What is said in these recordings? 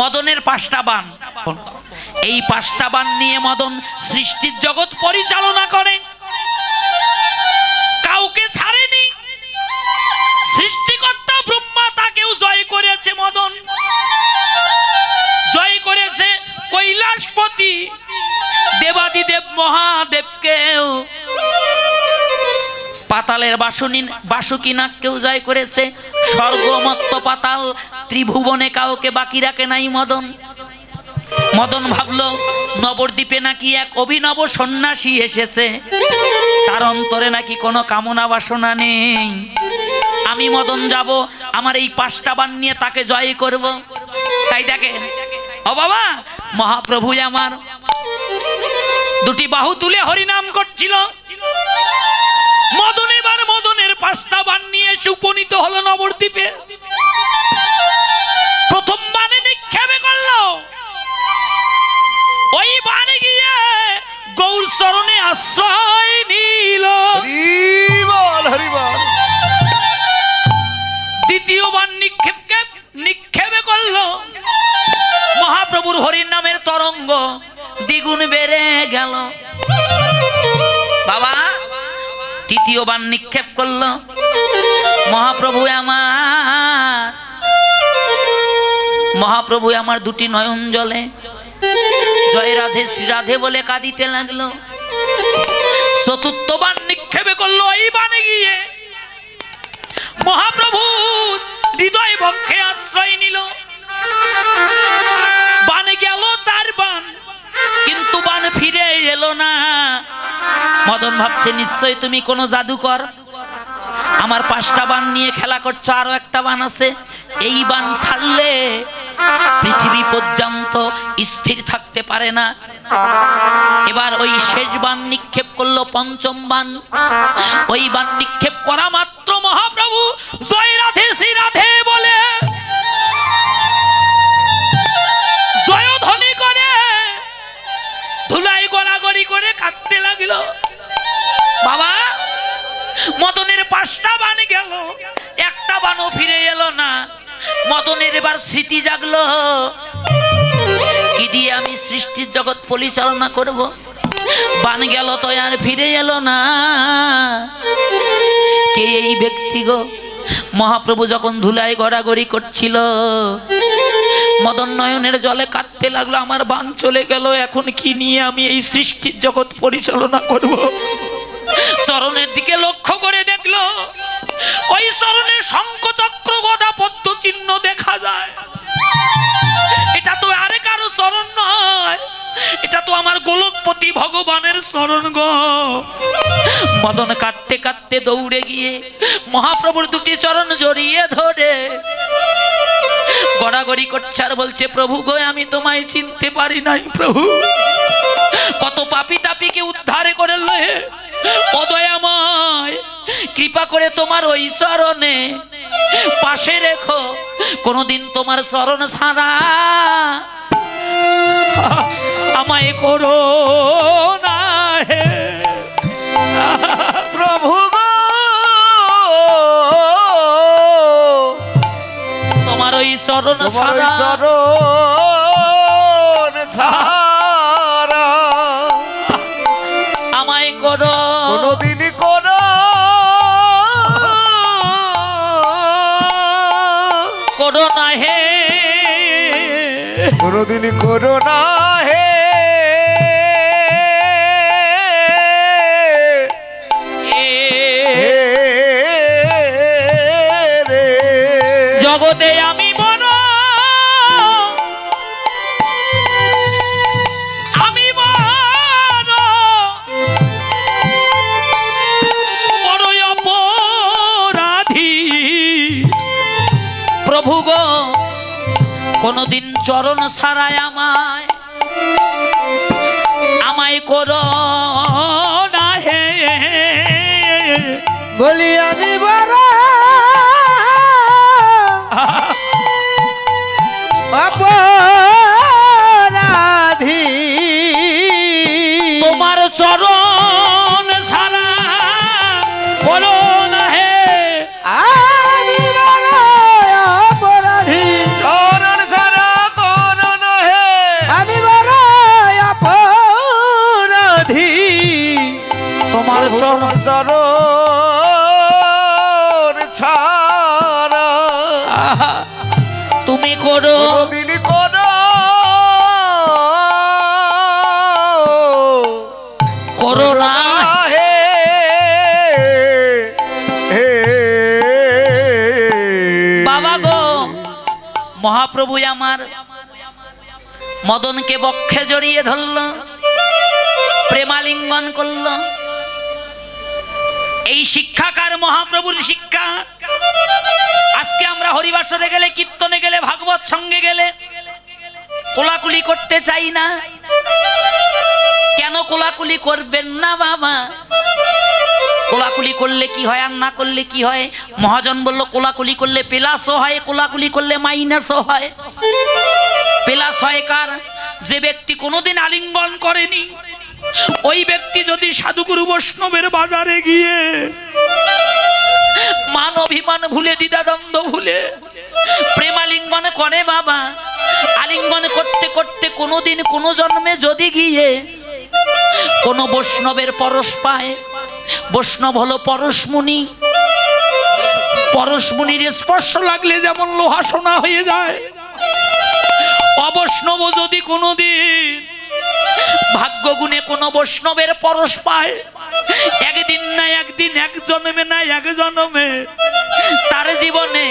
মদনের 5টা বাণ। এই 5টা বাণ নিয়ে মদন সৃষ্টির জগৎ পরিচালনা করে, কাউকে ছাড়েনি। সৃষ্টিকর্তা ব্রহ্মা তাকেও জয় করেছে মদন, জয় করেছে কৈলাসপতি দেবাদিদেব মহাদেবকেও, পাতালের বাসুকিনাককেও জয় করেছে, স্বর্গ মর্ত্য পাতাল ত্রিভুবনে কাউকে বাকি রাখে নাই মদন। মদন ভাবলো নবদ্বীপে নাকি এক অভিনব সন্ন্যাসী এসেছে, তার অন্তরে নাকি কোনো কামনা বাসনা নেই। আমি মদন যাব, আমার এই 5টা বাণ নিয়ে তাকে জয় করব। তাই দেখেন ও বাবা, মহাপ্রভু আমার 2টি বাহু তুলে হরিনাম করছিল। মদন এবার মদনের 5টা বাণ নিয়ে এসে উপনীত হলো নবদ্বীপে। প্রথম বাণে নিক্ষেপে করলো, ওই বাণে গিয়ে গৌর চরণে আশ্রয় নিল। দ্বিতীয় বাণ নিক্ষেপে করলো, মহাপ্রভুর হরির নামের তরঙ্গ দ্বিগুণ বেড়ে গেল। বাবা তৃতীয় বাণ নিক্ষেপ করলো, মহাপ্রভু আমার 2টি নয়ন জলে জয় রাধে শ্রী রাধে বলে কাঁদিতে লাগলো। চতুর্থ বাণ নিক্ষেপে করলো, এই বাণে গিয়ে মহাপ্রভুর হৃদয় বক্ষে আশ্রয় নিল। বাণে গেল 4 বাণ, কিন্তু বাণ ফিরে এলো না। মদন ভাবছে নিশ্চয় তুমি কোনো জাদুকর, আমার 5টা বাণ নিয়ে খেলা করছো, আরো একটা বাণ আছে, এই বাণ ছাড়লে পৃথিবী পর্যন্ত স্থির থাকতে পারে না। এবার ওই শেষ বাণ নিক্ষেপ করলো, 5ম বাণ। ওই বাণ নিক্ষেপ করা মাত্র মহাপ্রভু জয় রাধে শ্রী রাধে বলে জয়ধ্বনি করে ধুলাই গড়াগড়ি করে কাঁদতে লাগলো। বাবা মদনের 5টা বাণ গেল, একটা বাণও ফিরে এলো না। মদনের এবার স্মৃতি জাগলো, কি দিয়ে আমি সৃষ্টির জগৎ পরিচালনা করব? বাণ গেল তো আর ফিরে এলো না। কে এই ব্যক্তি গো? মহাপ্রভু যখন ধুলাই গড়াগড়ি করছিল, মদন নয়নের জলে কাঁদতে লাগলো, আমার বাণ চলে গেল, এখন কি নিয়ে আমি এই সৃষ্টির জগৎ পরিচালনা করব? চরণের দিকে লক্ষ্য করে দেখলো, ওই চরণে শঙ্খ চক্র গদা পদ্ম চিহ্ন দেখা যায়। এটা তো আরে কারো চরণ নয়, এটা তো আমার গোলকপতি ভগবানের চরণ গো। মদন কাঁদতে কাঁদতে দৌড়ে গিয়ে মহাপ্রভুর 2টি চরণ জড়িয়ে ধরে গড়াগড়ি করছে আর বলছে, প্রভু গো আমি তোমায় চিনতে পারি নাই প্রভু, কত পাপী তাপীকে উদ্ধারে করলে, ও দয়াময় কৃপা করে তোমার ওই চরণে পাশে রেখো, কোনদিন তোমার চরণ ছাড়া আমায় করো না হে প্রভু গো, তোমার ওই চরণ ছাড়া আমায় করো কোনদিন করো না হে, কোনদিন করো না হে। জগতে আমি বড়, আমি বড় অপরাধী প্রভু গো, কোনদিন চরণ ছাড়ায় আমায় করো না হে। বলি আমি বড় অপরাধী, তোমার চরণ ছাড়া করো না হে। আমি বড় অপরাধী, চরণ ছাড়া তুমি করো কোনদিন করো করো না হে হে বাবা গো। মহাপ্রভু আমার মদনকে বক্ষে জড়িয়ে ধরল, প্রেমালিঙ্গন করল। এই শিক্ষাকার মহাপ্রভুর শিক্ষা। আজকে আমরা হরিবাসরে গেলে, কীর্তনে গেলে, ভাগবত সঙ্গে গেলে কোলাকুলি করতে চাই না। কেন কোলাকুলি করবেন না বাবা? কোলাকুলি করলে কি হয় আর না করলে কি হয়? মহাজন বলল কোলাকুলি করলে প্লাসও হয়, কোলাকুলি করলে মাইনাসও হয়। প্লাস হয় কার? যে ব্যক্তি কোনোদিন আলিঙ্গন করেনি, ওই ব্যক্তি যদি সাধুগুরু বৈষ্ণবের বাজারে গিয়ে মান অভিমান ভুলে, দ্বিধাদ্বন্দ্ব ভুলে প্রেমালিঙ্গন করে বাবা, আলিঙ্গন করতে করতে কোনোদিন কোনো জন্মে যদি গিয়ে কোন বৈষ্ণবের পরশ পায়, বৈষ্ণব হলো পরশমুনি। পরশমুনির স্পর্শ লাগলে যেমন লোহা সোনা হয়ে যায়, অবৈষ্ণব যদি কোনোদিন ভাগ্য গুণে কোন বৈষ্ণবের পরশ পায়, একদিন না একদিন, এক জন্মে না এক জন্মে তার জীবনে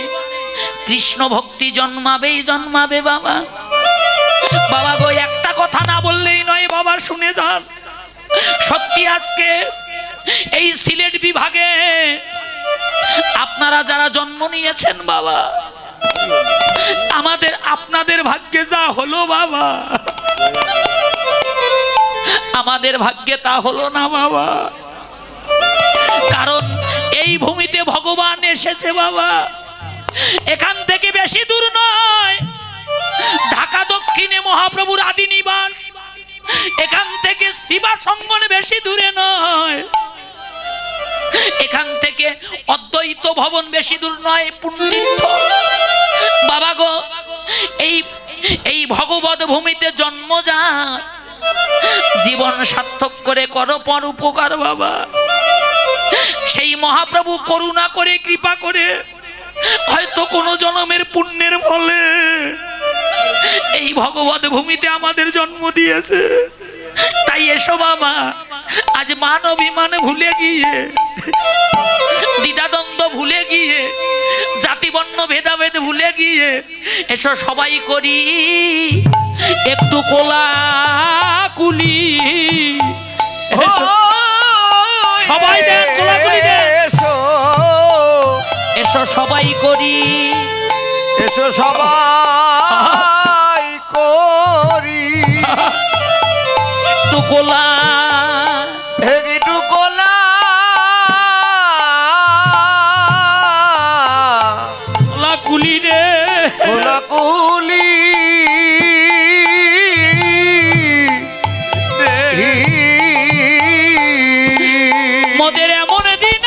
কৃষ্ণ ভক্তি জন্মাবেই জন্মাবে বাবা। বাবা গো, একটা কথা না বললেই নয় বাবা, শুনে যান। সত্যি আজকে এই সিলেট বিভাগে আপনারা যারা জন্ম নিয়েছেন বাবা, আমাদের আপনাদের ভাগ্যে যা হলো বাবা, আমাদের ভাগ্যে তা হলো না বাবা। কারণ এই ভূমিতে ভগবান এসেছে বাবা। এখান থেকে বেশি দূর নয়, ঢাকা দক্ষিণে মহাপ্রভুর আদি নিবাস। এখান থেকে শিবাসঙ্গন বেশি দূরে নয়, এখান থেকে অদ্বৈত ভবন বেশি দূর নয়, পুণ্যতীর্থ। বাবা গো, এই ভগবত ভূমিতে জন্ম যায়, জীবন সার্থক করে করো পর উপকার বাবা। সেই মহাপ্রভু করুণা করে, কৃপা করে, হয়তো কোন জন্মের পুণ্যের ফলে এই ভগবত ভূমিতে আমাদের জন্ম দিয়েছে। তাই এসো বাবা, আজ মান অভিমান ভুলে গিয়ে, দ্বিধাদ্বন্দ্ব ভুলে গিয়ে, জাতিবর্ণ ভেদাভেদ ভুলে গিয়ে এসো সবাই করি একটু কোলাকুলি। এসো সবাই দেন কোলাকুলি দেন, এসো সবাই করি, এসো সবাই করি একটু কোলা, একটু কোলা কোলাকুলি রে, কোলাকুলি মোদের এমন দিন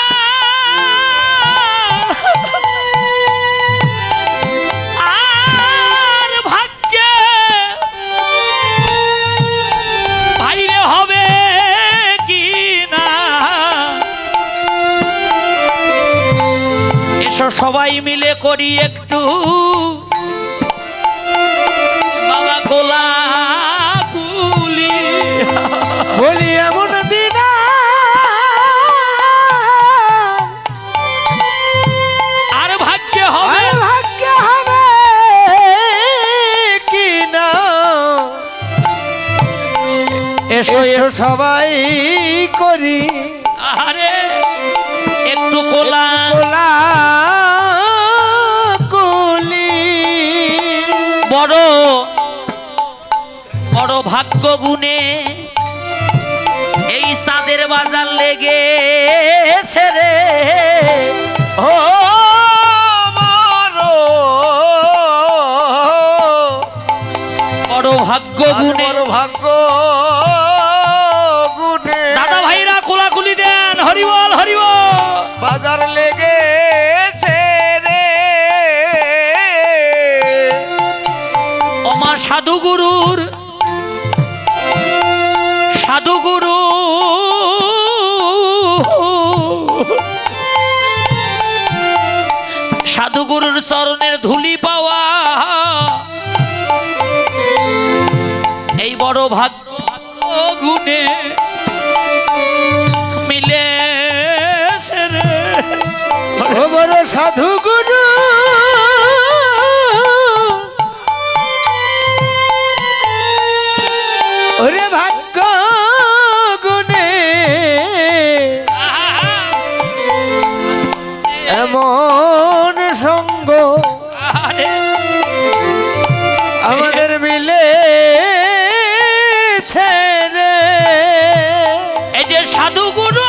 আর ভাগ্যে বাইরে হবে কি না। এসো সবাই মিলে করি একটু বাবা কোলাকুলি। বলি এমন দিন আর ভাগ্যে হবে, ভাগ্য হবে কি না। এসো এসো সবাই করি আরে একটু কোলা কোলাকুলি। বড় বড় ভাগ্য গুণে এই চাঁদের বাজার লেগেছে রে। ও মারো বড় ভাগ্য গুণে, বড় ভাগ্য গুণে দাদা ভাইরা কোলাকুলি দেন, হরিবল হরিবল। বাজার লেগেছে রে। ওমা সাধুগুরুর, সাধুগুরু সাধুগুরুর চরণের ধুলি পাওয়া ভাগ্য গুণে মিলে রে। ও বড় সাধু গুরু ওরে ভাগ্য গুণে এমন সঙ্গ আরে আমাদের মিলে রে। এই যে সাধু গুরু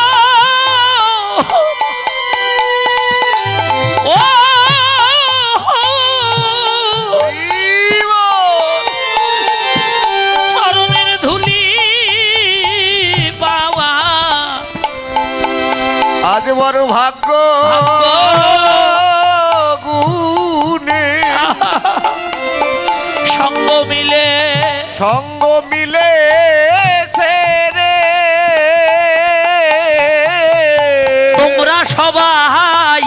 ও চরণের ধুলি পাওয়া আজ বড় ভাগ্য ভাগ্য। গুণে সঙ্গ মিলে সঙ্গ মিলে রে। তোমরা সবাই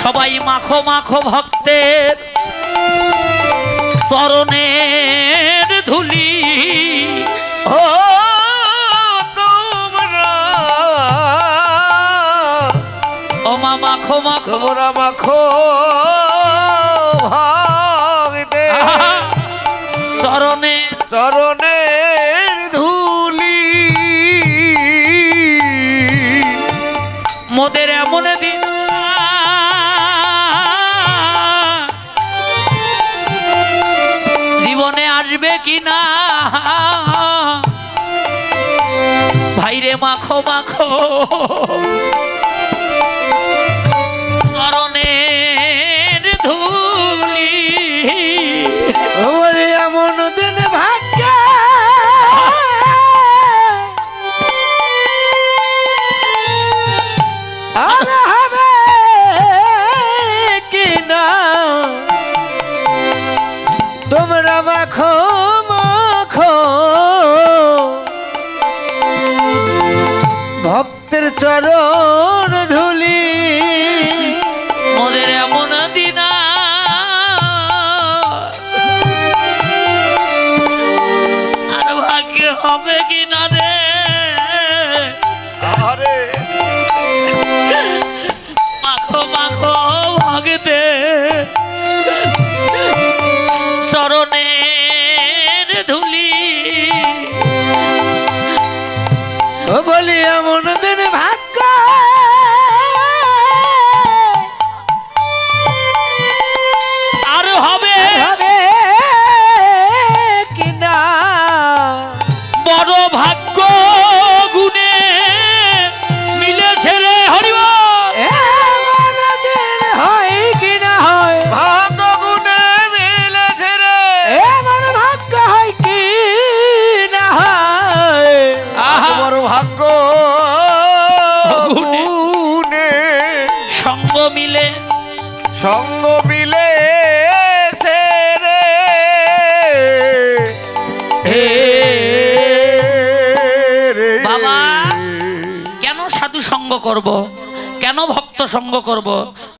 সবাই মাখো মাখো ভক্তের চরণের ধুলি ও তোমরা ও মা মাখো মাখো তোমরা মাখো ভাগদে চরণে চরণের ধুলি মোদের এমন দিন জীবনে আসবে কিনা ভাইরে মাখো মাখো চরণের ধুলি ওরে এমন দিন ভাগ্য আর হবে কিনা তোমরা মাখো মাখো ভক্তের চরণ ধুলি মোদের এমন দিনা আর ভাগ্য হবে কিনা রে আরে মাখো মাখো ভাগতে চরণের ধুলি ও বলি এমন দিন ভাগ্য আর হবে হবে কিনা বড় ভাগ্য গুণে মিলেছে রে হরিব এমন দিন হয় কিনা হয় ভাগ্য গুণে মিলেছে রে এমন ভাগ্য হয় কি না হয় আহা। বড় ভাগ্য গুণে। গুণে সঙ্গ মিলে সঙ্গ মিলে রে রে। বাবা, কেন সাধু সঙ্গ করব, কেন ভক্ত সঙ্গ করব?